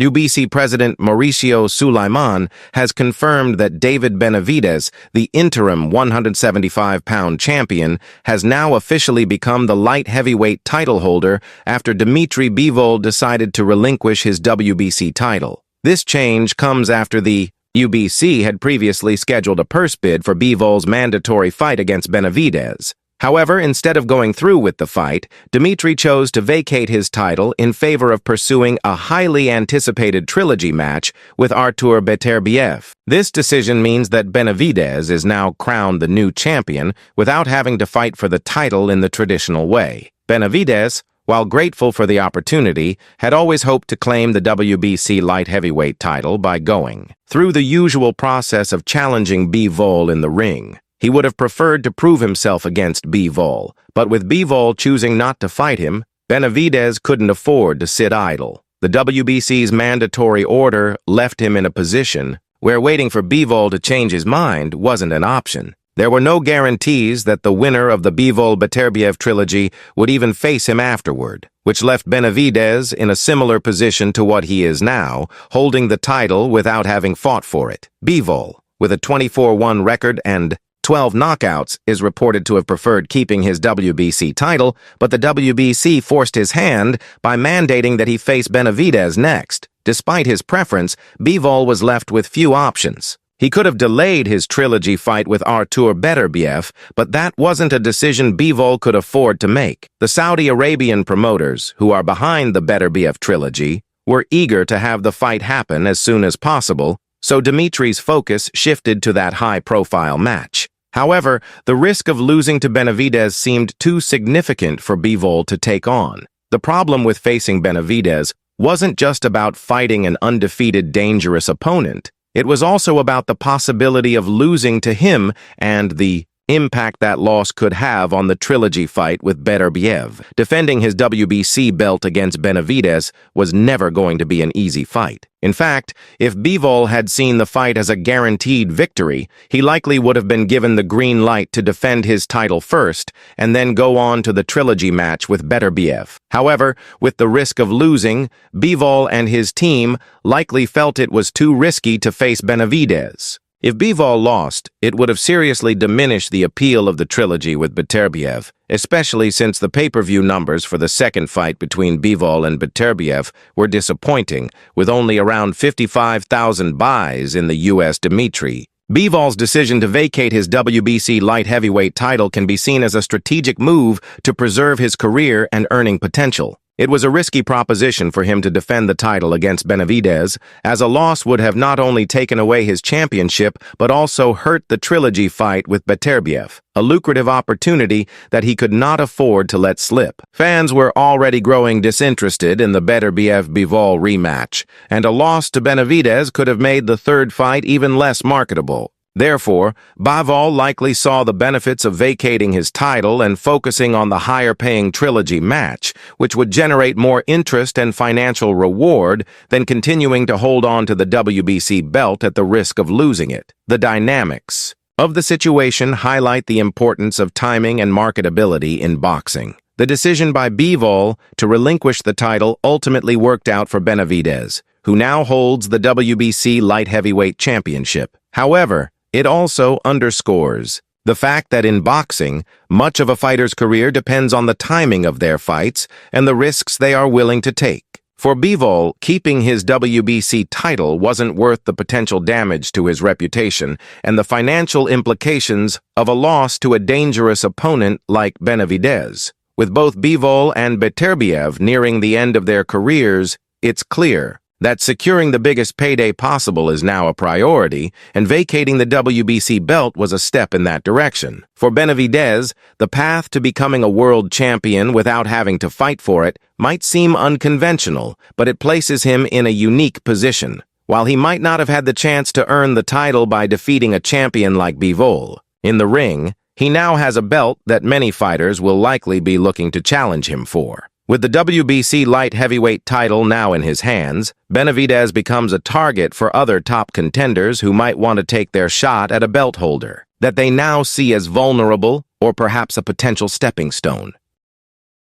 WBC President Mauricio Sulaiman has confirmed that David Benavidez, the interim 175-pound champion, has now officially become the light heavyweight title holder after Dmitry Bivol decided to relinquish his WBC title. This change comes after the WBC had previously scheduled a purse bid for Bivol's mandatory fight against Benavidez. However, instead of going through with the fight, Dmitry chose to vacate his title in favor of pursuing a highly anticipated trilogy match with Beterbiev. This decision means that Benavidez is now crowned the new champion without having to fight for the title in the traditional way. Benavidez, while grateful for the opportunity, had always hoped to claim the WBC light heavyweight title by going through the usual process of challenging Bivol in the ring. He would have preferred to prove himself against Bivol, but with Bivol choosing not to fight him, Benavidez couldn't afford to sit idle. The WBC's mandatory order left him in a position where waiting for Bivol to change his mind wasn't an option. There were no guarantees that the winner of the Bivol-Beterbiev trilogy would even face him afterward, which left Benavidez in a similar position to what he is now, holding the title without having fought for it. Bivol, with a 24-1 record and 12 knockouts, is reported to have preferred keeping his WBC title, but the WBC forced his hand by mandating that he face Benavidez next. Despite his preference, Bivol was left with few options. He could have delayed his trilogy fight with Beterbiev, but that wasn't a decision Bivol could afford to make. The Saudi Arabian promoters, who are behind the Beterbiev trilogy, were eager to have the fight happen as soon as possible, so Dmitry's focus shifted to that high-profile match. However, the risk of losing to Benavidez seemed too significant for Bivol to take on. The problem with facing Benavidez wasn't just about fighting an undefeated, dangerous opponent. It was also about the possibility of losing to him and the impact that loss could have on the trilogy fight with Beterbiev. Defending his WBC belt against Benavidez was never going to be an easy fight. In fact, if Bivol had seen the fight as a guaranteed victory, he likely would have been given the green light to defend his title first and then go on to the trilogy match with Beterbiev. However, with the risk of losing, Bivol and his team likely felt it was too risky to face Benavidez. If Bivol lost, it would have seriously diminished the appeal of the trilogy with Beterbiev, especially since the pay-per-view numbers for the second fight between Bivol and Beterbiev were disappointing, with only around 55,000 buys in the U.S. Dmitry. Bivol's decision to vacate his WBC light heavyweight title can be seen as a strategic move to preserve his career and earning potential. It was a risky proposition for him to defend the title against Benavidez, as a loss would have not only taken away his championship, but also hurt the trilogy fight with Beterbiev, a lucrative opportunity that he could not afford to let slip. Fans were already growing disinterested in the Beterbiev-Bivol rematch, and a loss to Benavidez could have made the third fight even less marketable. Therefore, Bivol likely saw the benefits of vacating his title and focusing on the higher-paying trilogy match, which would generate more interest and financial reward than continuing to hold on to the WBC belt at the risk of losing it. The dynamics of the situation highlight the importance of timing and marketability in boxing. The decision by Bivol to relinquish the title ultimately worked out for Benavidez, who now holds the WBC light heavyweight championship. However, it also underscores the fact that in boxing, much of a fighter's career depends on the timing of their fights and the risks they are willing to take. For Bivol, keeping his WBC title wasn't worth the potential damage to his reputation and the financial implications of a loss to a dangerous opponent like Benavidez. With both Bivol and Beterbiev nearing the end of their careers, it's clear that securing the biggest payday possible is now a priority, and vacating the WBC belt was a step in that direction. For Benavidez, the path to becoming a world champion without having to fight for it might seem unconventional, but it places him in a unique position. While he might not have had the chance to earn the title by defeating a champion like Bivol in the ring, he now has a belt that many fighters will likely be looking to challenge him for. With the WBC light heavyweight title now in his hands, Benavidez becomes a target for other top contenders who might want to take their shot at a belt holder that they now see as vulnerable or perhaps a potential stepping stone.